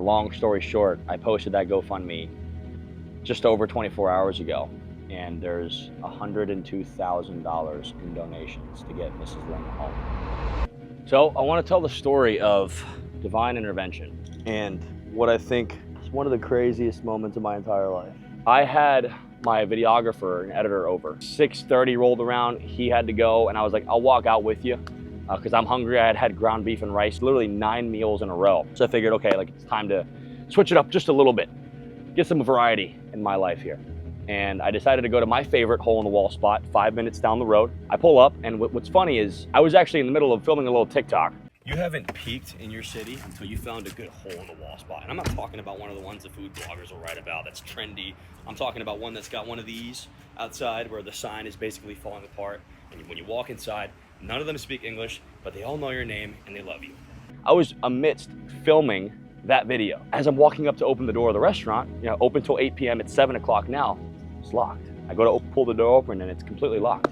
long story short, I posted that GoFundMe just over 24 hours ago, and there's $102,000 in donations to get Mrs. Ling home. So I want to tell the story of divine intervention and what I think is one of the craziest moments of my entire life. I had my videographer and editor over. 6:30 rolled around, he had to go, and I was like, I'll walk out with you because I'm hungry. I had had ground beef and rice, literally 9 meals in a row. So I figured, okay, like it's time to switch it up just a little bit, get some variety in my life here. And I decided to go to my favorite hole-in-the-wall spot, 5 minutes down the road. I pull up, and what's funny is I was actually in the middle of filming a little TikTok. You haven't peaked in your city until you found a good hole-in-the-wall spot. And I'm not talking about one of the ones the food bloggers will write about that's trendy. I'm talking about one that's got one of these outside where the sign is basically falling apart. And when you walk inside, none of them speak English, but they all know your name and they love you. I was amidst filming that video. As I'm walking up to open the door of the restaurant, open till 8 p.m., it's 7 o'clock now, it's locked. I go to pull the door open and it's completely locked.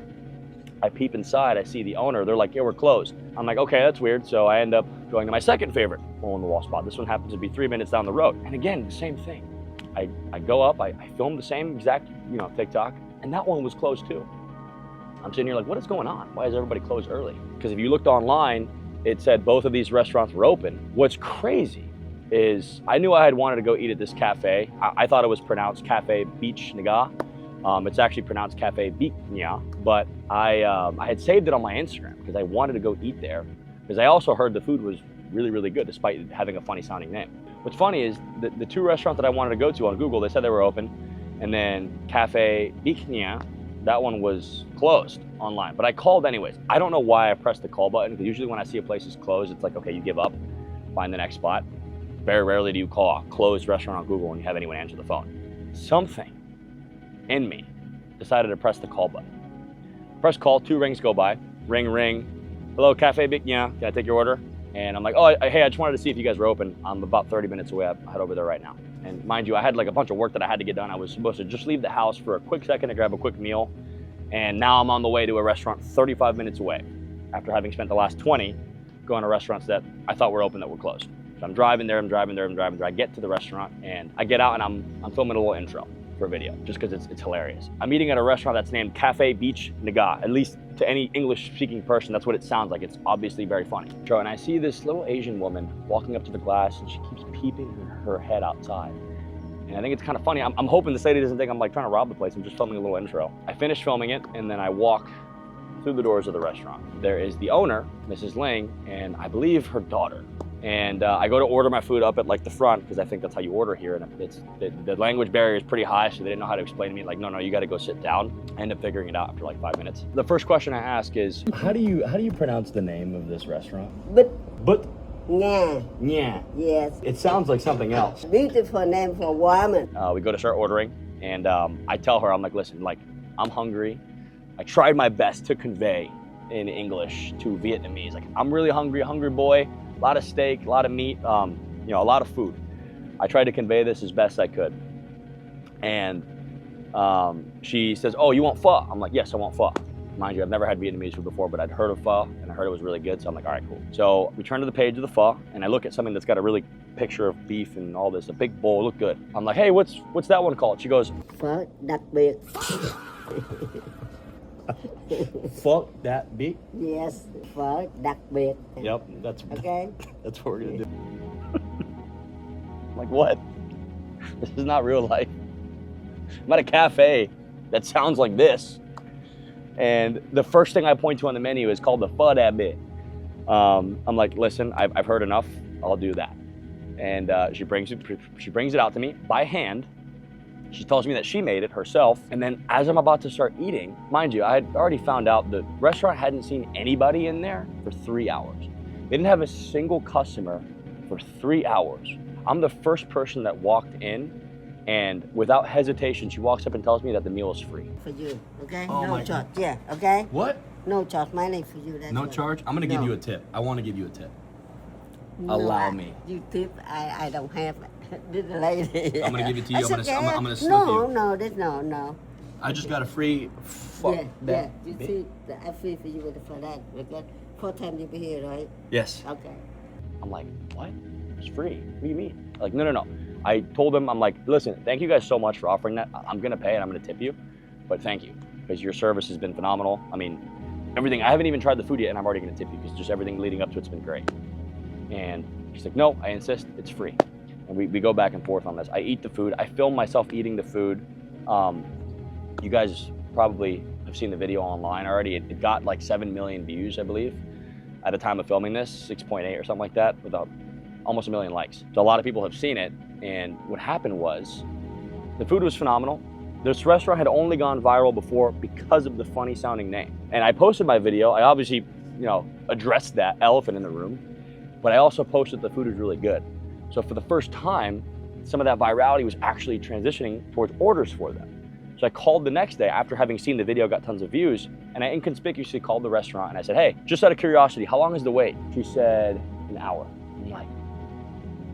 I peep inside, I see the owner, they're like, yeah, we're closed. I'm like, okay, that's weird. So I end up going to my second favorite hole-in-the-wall spot. This one happens to be 3 minutes down the road. And again, the same thing. I go up, I film the same exact, TikTok, and that one was closed too. I'm sitting here like, what is going on? Why is everybody closed early? Because if you looked online, it said both of these restaurants were open. What's crazy is I knew I had wanted to go eat at this cafe. I thought it was pronounced Cafe Bich Nga. It's actually pronounced Cafe Bich Nga, but I had saved it on my Instagram because I wanted to go eat there because I also heard the food was really, really good despite having a funny sounding name. What's funny is the two restaurants that I wanted to go to on Google, they said they were open, and then Cafe Bich Nga, that one was closed online, but I called anyways. I don't know why I pressed the call button because usually when I see a place is closed, it's like, okay, you give up, find the next spot. Very rarely do you call a closed restaurant on Google and you have anyone answer the phone. Something in me decided to press the call button. Press call, 2 rings go by. Ring, ring. Hello, Cafe Bich Nga, can I take your order? And I'm like, oh, hey, I just wanted to see if you guys were open. I'm about 30 minutes away. I'll head over there right now. And mind you, I had like a bunch of work that I had to get done. I was supposed to just leave the house for a quick second to grab a quick meal. And now I'm on the way to a restaurant 35 minutes away after having spent the last 20 going to restaurants that I thought were open that were closed. So I'm driving there. I get to the restaurant and I get out and I'm filming a little intro for a video just because it's hilarious. I'm eating at a restaurant that's named Cafe Bich Nga. At least to any English speaking person, that's what it sounds like. It's obviously very funny. And I see this little Asian woman walking up to the glass and she keeps peeping her head outside. And I think it's kind of funny. I'm hoping this lady doesn't think I'm like trying to rob the place. I'm just filming a little intro. I finish filming it and then I walk through the doors of the restaurant. There is the owner, Mrs. Ling, and I believe her daughter. And I go to order my food up at like the front because I think that's how you order here. And it's the language barrier is pretty high, so they didn't know how to explain to me. Like, no, you got to go sit down. I end up figuring it out after like 5 minutes. The first question I ask is, how do you pronounce the name of this restaurant? Bich Nga. Nga. Yes. It sounds like something else. Beautiful name for a woman. We go to start ordering, and I tell her, I'm like, listen, like I'm hungry. I tried my best to convey in English to Vietnamese, like I'm really hungry boy. A lot of steak, a lot of meat, a lot of food. I tried to convey this as best I could. And she says, oh, you want pho? I'm like, yes, I want pho. Mind you, I've never had Vietnamese food before, but I'd heard of pho and I heard it was really good. So I'm like, all right, cool. So we turn to the page of the pho and I look at something that's got a really picture of beef and all this, a big bowl, look good. I'm like, hey, what's that one called? She goes, Phở đặc biệt. Fuck that beat? Yes, phở đặc biệt. Yep, that's okay. That's what we're gonna do. I'm like, what? This is not real life. I'm at a cafe that sounds like this. And the first thing I point to on the menu is called the pho that bit. I'm like, listen, I've heard enough. I'll do that. And she brings it out to me by hand. She tells me that she made it herself. And then as I'm about to start eating, mind you, I had already found out the restaurant hadn't seen anybody in there for 3 hours. They didn't have a single customer for 3 hours. I'm the first person that walked in, and without hesitation, she walks up and tells me that the meal is free. For you, okay? Oh no charge, yeah, okay? What? No charge, money for you. That's no what. charge? I'm gonna give you a tip. I wanna give you a tip. No, Allow me. You tip, I don't have this lady. I'm gonna give it to you. That's I'm okay. gonna slip no, you. No, that's no. I just got a free fuck Yeah, that you bit. see, I free for you for that. Because 4 times you be here, right? Yes. Okay. I'm like, what? It's free. What do you mean? Like, no. I told them, I'm like, listen, thank you guys so much for offering that. I'm gonna pay and I'm gonna tip you, but thank you, because your service has been phenomenal. I mean, everything, I haven't even tried the food yet and I'm already gonna tip you because just everything leading up to it's been great. And she's like, no, I insist, it's free. And we go back and forth on this. I eat the food, I film myself eating the food. You guys probably have seen the video online already. It got like 7 million views, I believe, at the time of filming this, 6.8 or something like that, with almost 1 million likes. So a lot of people have seen it. And what happened was, the food was phenomenal. This restaurant had only gone viral before because of the funny sounding name. And I posted my video. I obviously, addressed that elephant in the room, but I also posted the food was really good. So for the first time, some of that virality was actually transitioning towards orders for them. So I called the next day after having seen the video got tons of views, and I inconspicuously called the restaurant and I said, hey, just out of curiosity, how long is the wait? She said, an hour. I'm like,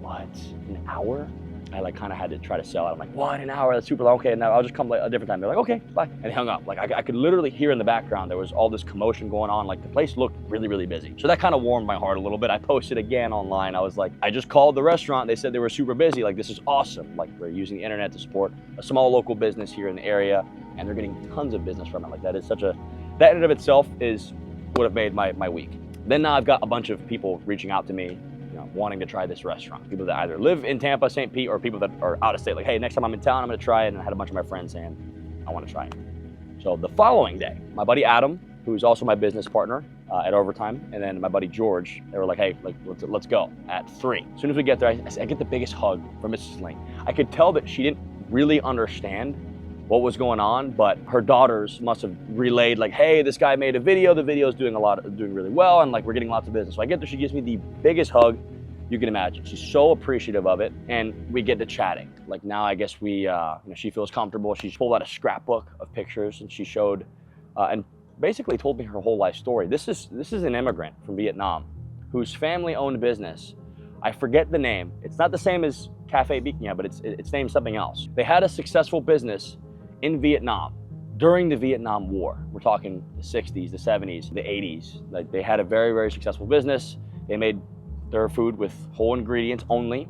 what, an hour? I like kind of had to try to sell it. I'm like, what, an hour? That's super long. Okay, now I'll just come a different time. They're like, okay, bye. And they hung up. Like I could literally hear in the background, there was all this commotion going on. Like the place looked really, really busy. So that kind of warmed my heart a little bit. I posted again online. I was like, I just called the restaurant. They said they were super busy. Like, this is awesome. Like, we're using the internet to support a small local business here in the area, and they're getting tons of business from it. Like, that is that in and of itself would have made my week. Then now I've got a bunch of people reaching out to me, wanting to try this restaurant. People that either live in Tampa, St. Pete, or people that are out of state. Like, hey, next time I'm in town, I'm gonna try it. And I had a bunch of my friends saying, I wanna try it. So the following day, my buddy Adam, who's also my business partner at Overtime, and then my buddy George, they were like, hey, let's go at 3. As soon as we get there, I get the biggest hug from Mrs. Ling. I could tell that she didn't really understand what was going on, but her daughters must have relayed like, hey, this guy made a video, the video is doing really well, and like we're getting lots of business. So I get there, she gives me the biggest hug you can imagine. She's so appreciative of it, and we get to chatting. Like, now I guess she feels comfortable. She pulled out a scrapbook of pictures and she showed and basically told me her whole life story. This is an immigrant from Vietnam whose family owned business. I forget the name. It's not the same as Cafe Bich Nga, but it's named something else. They had a successful business in Vietnam during the Vietnam War. We're talking the 60s, the 70s, the 80s. Like, they had a very, very successful business. They made their food with whole ingredients only,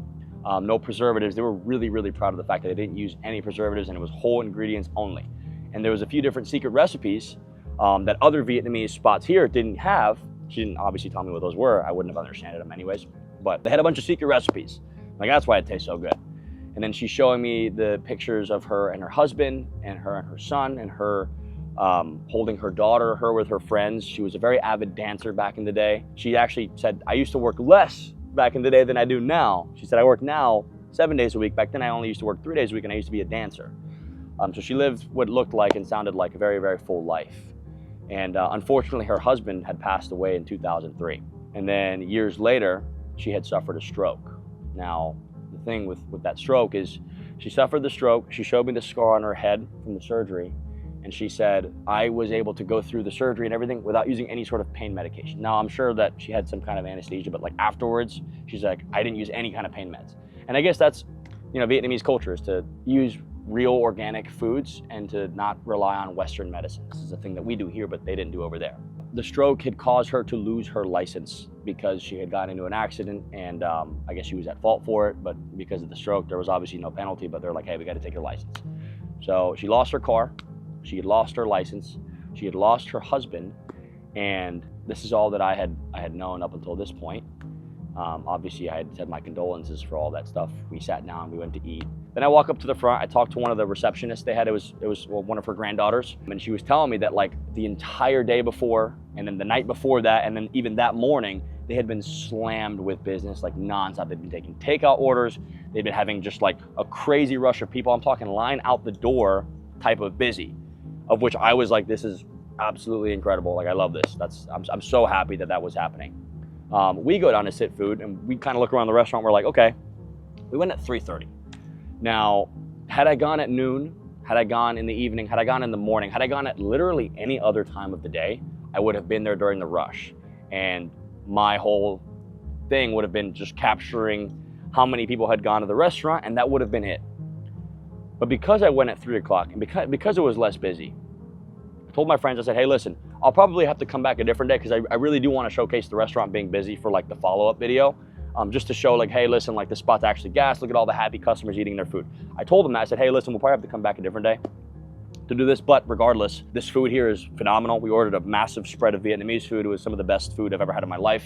no preservatives. They were really, really proud of the fact that they didn't use any preservatives and it was whole ingredients only. And there was a few different secret recipes that other Vietnamese spots here didn't have. She didn't obviously tell me what those were. I wouldn't have understood them anyways. But they had a bunch of secret recipes. Like, that's why it tastes so good. And then she's showing me the pictures of her and her husband and her son and her holding her daughter, her with her friends. She was a very avid dancer back in the day. She actually said, I used to work less back in the day than I do now. She said, I work now 7 days a week. Back then I only used to work 3 days a week, and I used to be a dancer. So she lived what looked like and sounded like a very, very full life. And unfortunately, her husband had passed away in 2003. And then years later, she had suffered a stroke. Now, the thing with that stroke is she suffered the stroke. She showed me the scar on her head from the surgery. And she said, I was able to go through the surgery and everything without using any sort of pain medication. Now, I'm sure that she had some kind of anesthesia, but like afterwards, she's like, I didn't use any kind of pain meds. And I guess that's, Vietnamese culture, is to use real organic foods and to not rely on Western medicine. This is a thing that we do here, but they didn't do over there. The stroke had caused her to lose her license because she had gotten into an accident, and I guess she was at fault for it, but because of the stroke, there was obviously no penalty, but they're like, hey, we got to take your license. So she lost her car. She had lost her license, she had lost her husband, and this is all that I had known up until this point. Obviously, I had said my condolences for all that stuff. We sat down, we went to eat. Then I walk up to the front, I talked to one of the receptionists they had. It was one of her granddaughters, and she was telling me that like the entire day before, and then the night before that, and then even that morning, they had been slammed with business like nonstop. They'd been taking takeout orders. They'd been having just like a crazy rush of people. I'm talking line out the door type of busy. Of which I was like, this is absolutely incredible. Like, I love this. I'm so happy that was happening. We go down to sit food and we kind of look around the restaurant. We're like, okay, we went at 3:30. Now, had I gone at noon, had I gone in the evening, had I gone in the morning, had I gone at literally any other time of the day, I would have been there during the rush. And my whole thing would have been just capturing how many people had gone to the restaurant, and that would have been it. But because I went at 3 o'clock and because it was less busy, I told my friends, I said, hey, listen, I'll probably have to come back a different day because I really do want to showcase the restaurant being busy for like the follow-up video. just to show like, hey, listen, like this spot's actually gas. Look at all the happy customers eating their food. I told them that. I said, hey, listen, we'll probably have to come back a different day to do this, but regardless, this food here is phenomenal. We ordered a massive spread of Vietnamese food. It was some of the best food I've ever had in my life.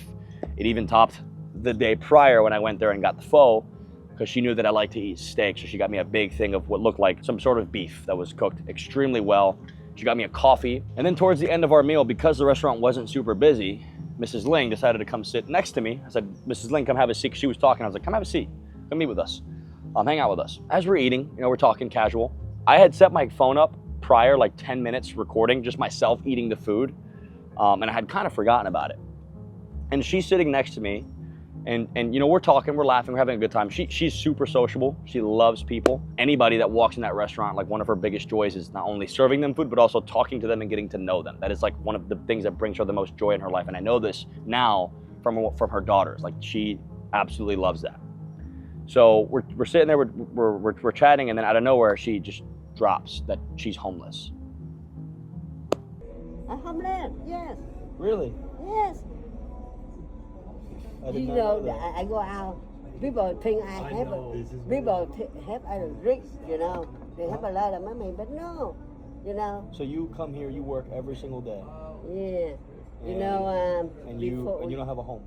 It even topped the day prior when I went there and got the pho, because she knew that I like to eat steak. So she got me a big thing of what looked like some sort of beef that was cooked extremely well. She got me a coffee. And then towards the end of our meal, because the restaurant wasn't super busy, Mrs. Ling decided to come sit next to me. I said, Mrs. Ling, come have a seat. She was talking. I was like, come have a seat. Come meet with us. Hang out with us. As we're eating, we're talking casual. I had set my phone up prior, like 10 minutes recording, just myself eating the food. And I had kind of forgotten about it. And she's sitting next to me, and we're talking, we're laughing, we're having a good time. She's super sociable. She loves people. Anybody that walks in that restaurant, like one of her biggest joys is not only serving them food, but also talking to them and getting to know them. That is like one of the things that brings her the most joy in her life. And I know this now from her daughters. Like she absolutely loves that. So we're sitting there, we're chatting, and then out of nowhere, she just drops that she's homeless. I'm homeless, yes, Really? yes. I did You not know, that. I go out, people think I have, have a rich, they have a lot of money, but no, So you come here, you work every single day, yeah, and you don't have a home,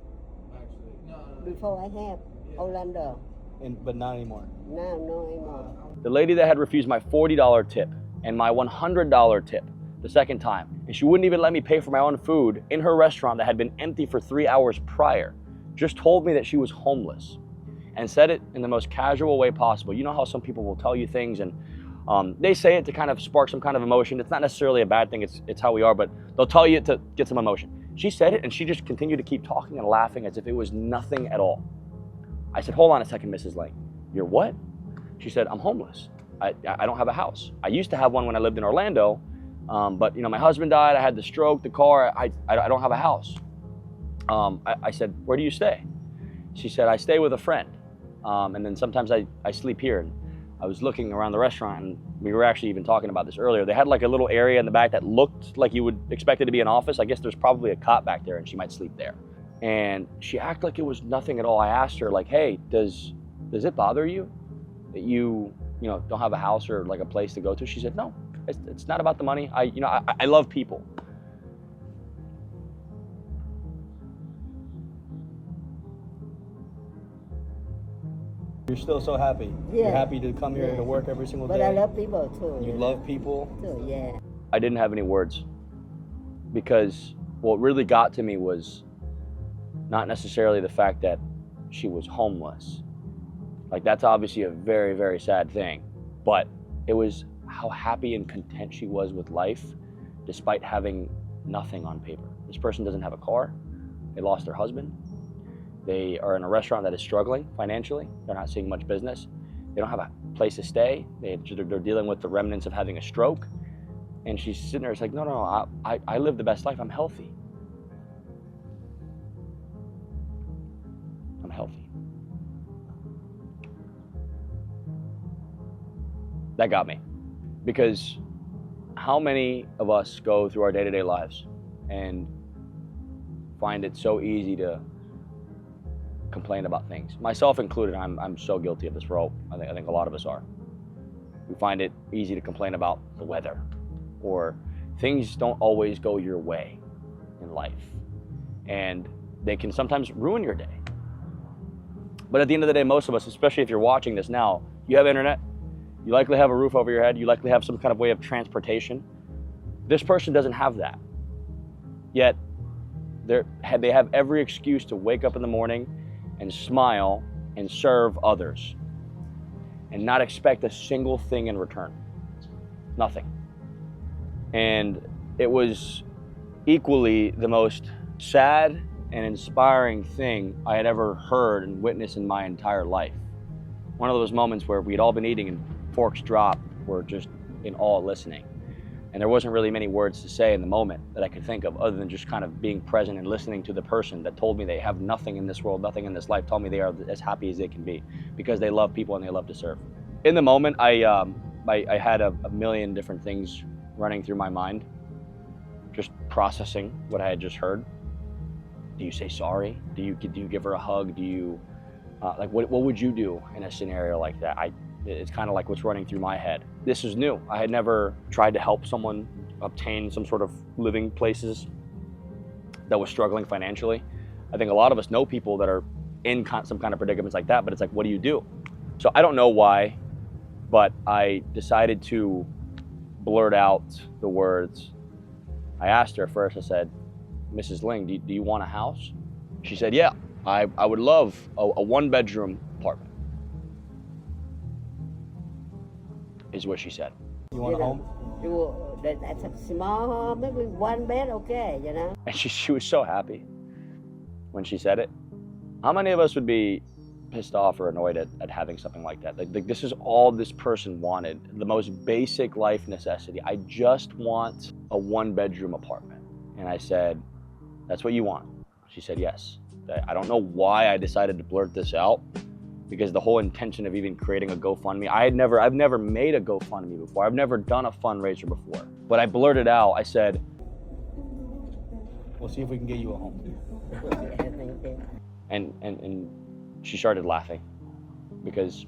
before I have Orlando, but not anymore. now no anymore. The lady that had refused my $40 tip and my $100 tip the second time, and she wouldn't even let me pay for my own food in her restaurant that had been empty for 3 hours prior, just told me that she was homeless and said it in the most casual way possible. You know how some people will tell you things and they say it to kind of spark some kind of emotion. It's not necessarily a bad thing, it's how we are, but they'll tell you to get some emotion. She said it and she just continued to keep talking and laughing as if it was nothing at all. I said, hold on a second, Mrs. Ling. You're what? She said, I'm homeless. I don't have a house. I used to have one when I lived in Orlando, but my husband died, I had the stroke, the car, I don't have a house. I said, where do you stay? She said, I stay with a friend. And then sometimes I sleep here. And I was looking around the restaurant, and we were actually even talking about this earlier. They had like a little area in the back that looked like you would expect it to be an office. I guess there's probably a cot back there and she might sleep there. And she acted like it was nothing at all. I asked her like, hey, does it bother you that you don't have a house or like a place to go to? She said, no, it's not about the money. I love people. You're still so happy. Yeah. You're happy to come here Yeah. to work every single day. But I love people too. You love people. too, yeah. I didn't have any words because what really got to me was not necessarily the fact that she was homeless. Like that's obviously a very, very sad thing, but it was how happy and content she was with life despite having nothing on paper. This person doesn't have a car. They lost their husband. They are in a restaurant that is struggling financially. They're not seeing much business. They don't have a place to stay. They're dealing with the remnants of having a stroke. And she's sitting there, it's like, no, I live the best life. I'm healthy. I'm healthy. That got me. Because how many of us go through our day-to-day lives and find it so easy to complain about things, myself included. I'm so guilty of this role. I think a lot of us are. We find it easy to complain about the weather, or things don't always go your way in life, and they can sometimes ruin your day. But at the end of the day, most of us, especially if you're watching this now, you have internet, you likely have a roof over your head, you likely have some kind of way of transportation. This person doesn't have that. Yet they have every excuse to wake up in the morning and smile and serve others and not expect a single thing in return. Nothing. And it was equally the most sad and inspiring thing I had ever heard and witnessed in my entire life. One of those moments where we'd all been eating and forks dropped, we're just in awe listening. And there wasn't really many words to say in the moment that I could think of other than just kind of being present and listening to the person that told me they have nothing in this world, nothing in this life, told me they are as happy as they can be because they love people and they love to serve. In the moment, I had a million different things running through my mind, just processing what I had just heard. Do you say sorry? Do you give her a hug? Do you Like what would you do in a scenario like that? It's kind of like what's running through my head. This is new. I had never tried to help someone obtain some sort of living places that was struggling financially. I think a lot of us know people that are in some kind of predicaments like that, but it's like, what do you do? So I don't know why, but I decided to blurt out the words. I asked her first, I said, Mrs. Ling, do you want a house? She said, yeah, I would love a 1-bedroom apartment, is what she said. You want a home? That's a small, maybe 1 bed, okay, you know? And she was so happy when she said it. How many of us would be pissed off or annoyed at having something like that? Like this is all this person wanted, the most basic life necessity. I just want a 1-bedroom apartment. And I said, that's what you want? She said, yes. I don't know why I decided to blurt this out, because the whole intention of even creating a GoFundMe, I've never made a GoFundMe before. I've never done a fundraiser before. But I blurted out, I said, we'll see if we can get you a home. And she started laughing, because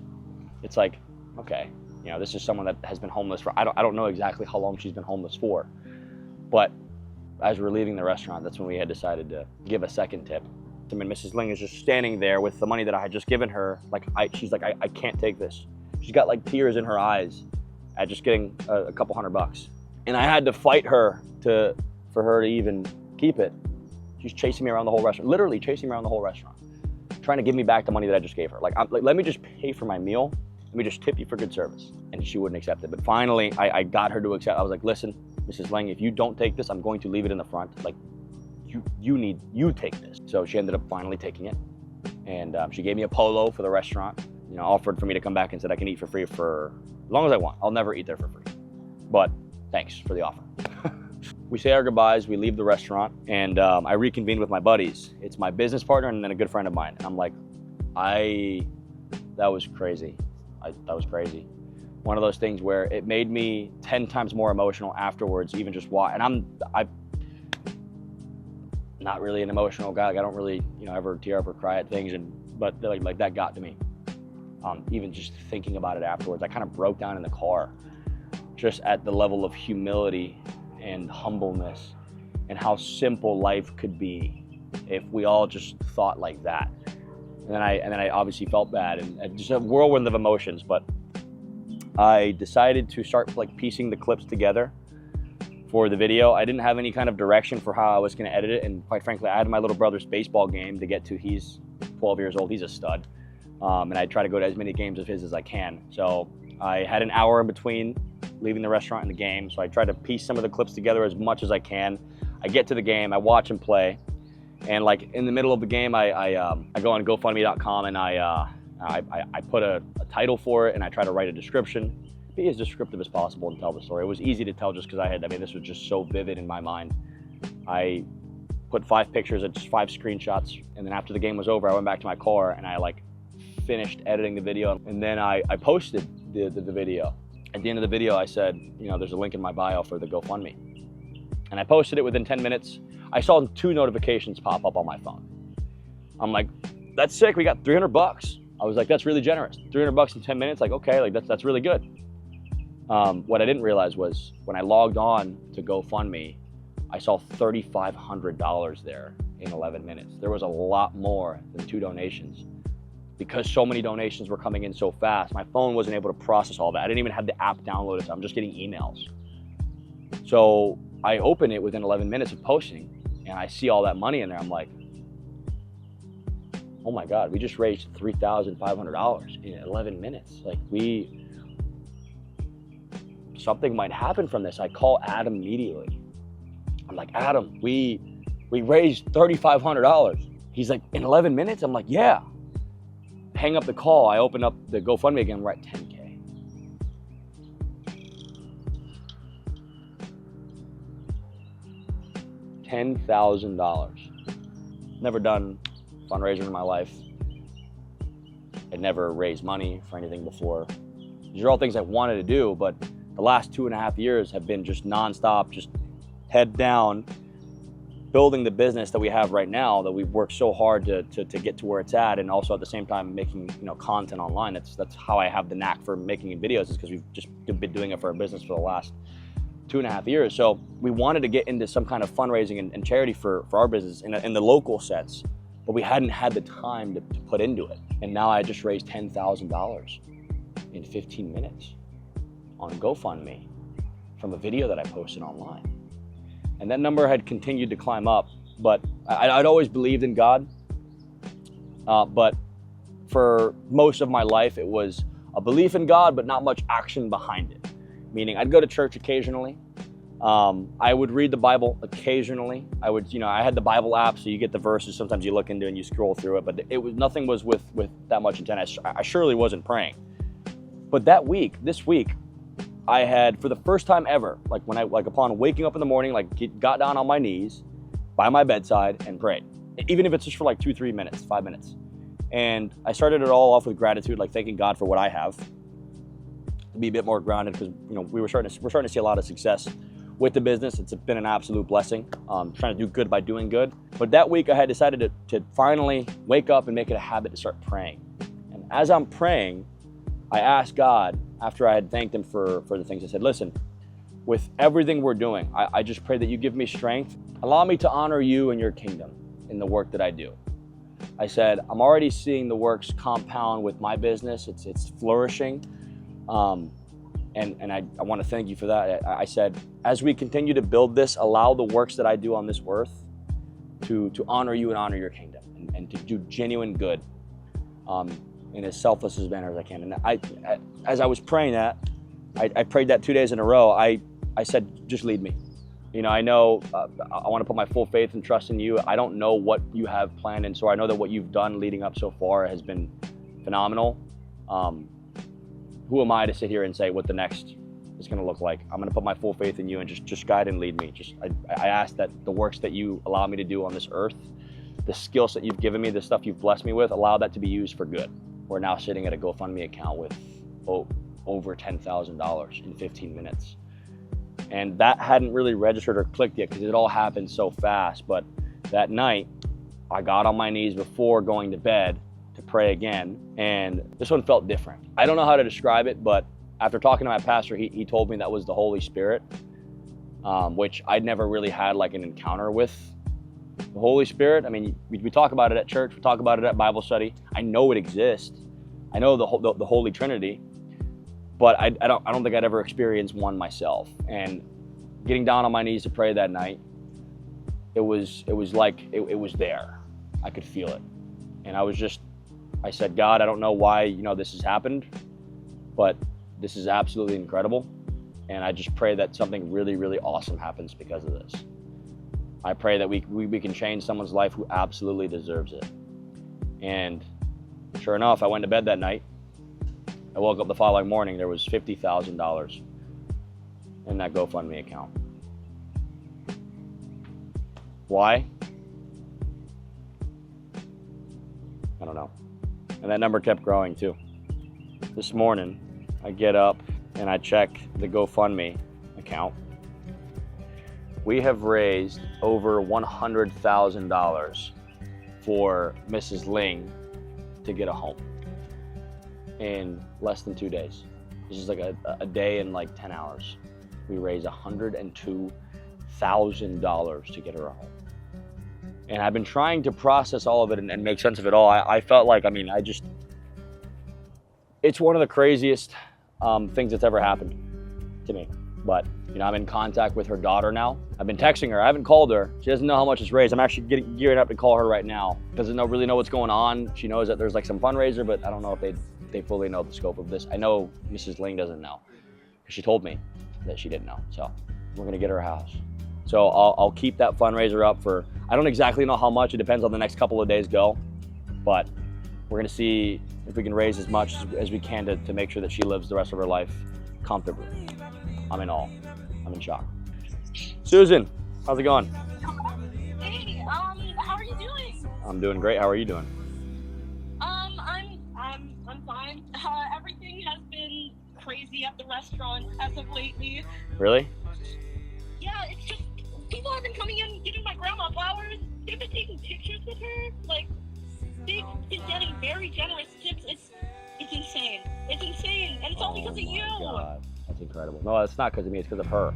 it's like, okay, you know, this is someone that has been homeless for, I don't know exactly how long she's been homeless for, but as we're leaving the restaurant, that's when we had decided to give a second tip. I mean, Mrs. Ling is just standing there with the money that I had just given her. Like, she's like, I can't take this. She's got like tears in her eyes at just getting a couple $100. And I had to fight her for her to even keep it. She's chasing me around the whole restaurant, literally chasing me around the whole restaurant, trying to give me back the money that I just gave her. Like, let me just pay for my meal. Let me just tip you for good service. And she wouldn't accept it. But finally, I got her to accept. I was like, listen, Mrs. Lieng, if you don't take this, I'm going to leave it in the front. Like, you take this. So she ended up finally taking it. And she gave me a polo for the restaurant, you know, offered for me to come back and said I can eat for free for as long as I want. I'll never eat there for free. But thanks for the offer. We say our goodbyes, we leave the restaurant, and I reconvene with my buddies. It's my business partner and then a good friend of mine. And I'm like, that was crazy. That was crazy. One of those things where it made me 10 times more emotional afterwards, even just watch. And I'm not really an emotional guy. Like, I don't really, you know, ever tear up or cry at things, but like that got to me. Even just thinking about it afterwards, I kind of broke down in the car, just at the level of humility and humbleness, and how simple life could be if we all just thought like that. And then I obviously felt bad, and just a whirlwind of emotions. But I decided to start like piecing the clips together for the video. I didn't have any kind of direction for how I was going to edit it, and quite frankly, I had my little brother's baseball game to get to. He's 12 years old. He's a stud, and I try to go to as many games of his as I can. So I had an hour in between leaving the restaurant and the game, so I tried to piece some of the clips together as much as I can. I get to the game, I watch him play, and like in the middle of the game, I go on GoFundMe.com and I put a title for it, and I try to write a description, be as descriptive as possible and tell the story. It was easy to tell just because this was just so vivid in my mind. I put 5 pictures and just 5 screenshots, and then after the game was over, I went back to my car and I like finished editing the video, and then I posted the video. At the end of the video, I said, you know, there's a link in my bio for the GoFundMe. And I posted it within 10 minutes. I saw 2 notifications pop up on my phone. I'm like, that's sick, we got $300. I was like, that's really generous. $300 in 10 minutes, like, okay, like that's really good. What I didn't realize was when I logged on to GoFundMe, I saw $3,500 there in 11 minutes. There was a lot more than 2 donations. Because so many donations were coming in so fast, my phone wasn't able to process all that. I didn't even have the app downloaded, so I'm just getting emails. So I open it within 11 minutes of posting, and I see all that money in there. I'm like, oh my God, we just raised $3,500 in 11 minutes. Like, something might happen from this. I call Adam immediately. I'm like, Adam, we raised $3,500. He's like, in 11 minutes? I'm like, yeah. Hang up the call, I open up the GoFundMe again, we're at 10K. $10,000. Never done a fundraiser in my life. I'd never raised money for anything before. These are all things I wanted to do, but the last 2.5 years have been just nonstop, just head down, building the business that we have right now, that we've worked so hard to get to where it's at, and also at the same time making content online. That's how I have the knack for making videos, is because we've just been doing it for our business for the last 2.5 years. So we wanted to get into some kind of fundraising and charity for our business in the local sense, but we hadn't had the time to put into it. And now I just raised $10,000 in 15 minutes on GoFundMe from a video that I posted online. And that number had continued to climb up, but I'd always believed in God. But for most of my life, it was a belief in God, but not much action behind it. Meaning I'd go to church occasionally. I would read the Bible occasionally. I had the Bible app, so you get the verses. Sometimes you look into it and you scroll through it, but nothing was with that much intent. I surely wasn't praying. But this week, I had, for the first time ever, upon waking up in the morning, got down on my knees by my bedside and prayed. Even if it's just for 2-3 minutes, 5 minutes. And I started it all off with gratitude, thanking God for what I have. To be a bit more grounded, because we're starting to see a lot of success with the business. It's been an absolute blessing. Trying to do good by doing good. But that week I had decided to finally wake up and make it a habit to start praying. And as I'm praying, I asked God, after I had thanked him for the things, I said, listen, with everything we're doing, I just pray that you give me strength. Allow me to honor you and your kingdom in the work that I do. I said, I'm already seeing the works compound with my business. It's flourishing. And I want to thank you for that. I said, as we continue to build this, allow the works that I do on this earth to honor you and honor your kingdom, and to do genuine good in as selfless a manner as I can. And as I was praying that, I prayed that 2 days in a row. I said, just lead me. I know I want to put my full faith and trust in you. I don't know what you have planned, and so I know that what you've done leading up so far has been phenomenal. Who am I to sit here and say what the next is going to look like? I'm going to put my full faith in you and just guide and lead me. I ask that the works that you allow me to do on this earth, the skills that you've given me, the stuff you've blessed me with, allow that to be used for good. We're now sitting at a GoFundMe account with over $10,000 in 15 minutes. And that hadn't really registered or clicked yet because it all happened so fast. But that night, I got on my knees before going to bed to pray again, and this one felt different. I don't know how to describe it, but after talking to my pastor, he told me that was the Holy Spirit, which I'd never really had an encounter with the Holy Spirit. I mean, we talk about it at church, we talk about it at Bible study. I know it exists. I know the Holy Trinity, but I don't think I'd ever experienced one myself. And getting down on my knees to pray that night, it was there. I could feel it. And I said, God, I don't know why, this has happened, but this is absolutely incredible. And I just pray that something really, really awesome happens because of this. I pray that we can change someone's life who absolutely deserves it. And sure enough, I went to bed that night. I woke up the following morning, there was $50,000 in that GoFundMe account. Why? I don't know. And that number kept growing too. This morning, I get up and I check the GoFundMe account. We have raised over $100,000 for Mrs. Ling to get a home in less than 2 days. This is a day and 10 hours. We raised $102,000 to get her a home. And I've been trying to process all of it and make sense of it all. I felt it's one of the craziest things that's ever happened to me. But, I'm in contact with her daughter now. I've been texting her. I haven't called her. She doesn't know how much it's raised. I'm actually gearing up to call her right now. Doesn't really know what's going on. She knows that there's some fundraiser, but I don't know if they fully know the scope of this. I know Mrs. Ling doesn't know. She told me that she didn't know. So we're gonna get her a house. So I'll keep that fundraiser up for, I don't exactly know how much. It depends on the next couple of days go. But we're gonna see if we can raise as much as we can to make sure that she lives the rest of her life comfortably. I'm in awe. I'm in shock. Susan, how's it going? Hey, how are you doing? I'm doing great. How are you doing? I'm fine. Everything has been crazy at the restaurant as of lately. Really? Yeah, it's just people have been coming in, getting my grandma flowers. They've been taking pictures with her. Like, they've been getting very generous tips. It's insane. It's insane, and it's all because of you. God. That's incredible. No, it's not because of me. It's because of her.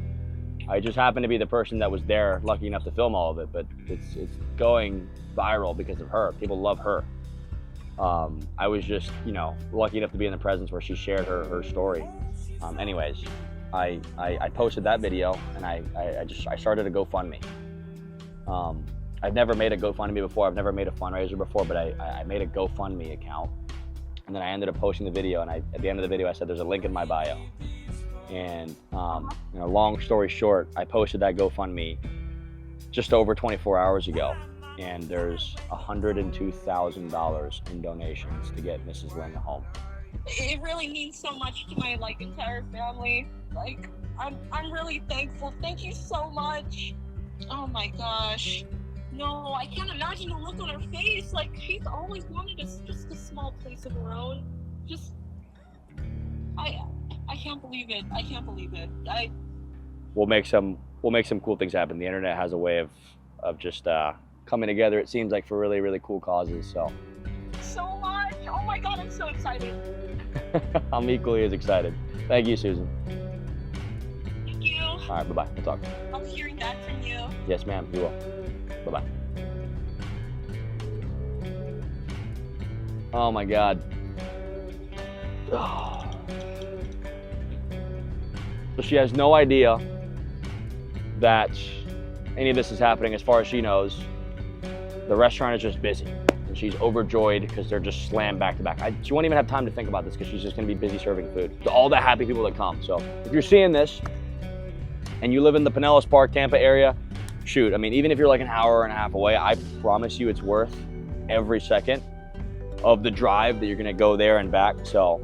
I just happened to be the person that was there, lucky enough to film all of it. But it's going viral because of her. People love her. I was just, you know, lucky enough to be in the presence where she shared her story. Anyways, I posted that video, and I started a GoFundMe. I've never made a GoFundMe before. I've never made a fundraiser before, but I made a GoFundMe account, and then I ended up posting the video. And at the end of the video, I said, "There's a link in my bio." And you know, long story short, I posted that GoFundMe just over 24 hours ago, and there's $102,000 in donations to get Mrs. Ling a home. It really means so much to my entire family. Like, I'm really thankful. Thank you so much. Oh my gosh. No, I can't imagine the look on her face. Like, she's always wanted just a small place of her own. I can't believe it. I can't believe it. We'll make some cool things happen. The internet has a way of just coming together, it seems like, for really, really cool causes. So much. Oh my God, I'm so excited. I'm equally as excited. Thank you, Susan. Thank you. All right, bye-bye. We'll talk. I'll be hearing back from you. Yes, ma'am, you will. Bye-bye. Oh my God. Oh. So she has no idea that any of this is happening. As far as she knows, the restaurant is just busy, and she's overjoyed because they're just slammed back to back. She won't even have time to think about this because she's just gonna be busy serving food to all the happy people that come. So if you're seeing this and you live in the Pinellas Park, Tampa area, shoot, I mean, even if you're like an hour and a half away, I promise you it's worth every second of the drive that you're gonna go there and back. So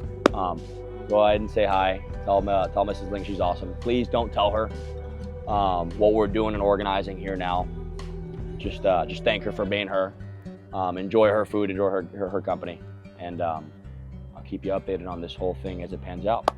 go ahead and say hi. Tell Mrs. Ling she's awesome. Please don't tell her what we're doing and organizing here now. Just thank her for being her. Enjoy her food, enjoy her company, and I'll keep you updated on this whole thing as it pans out.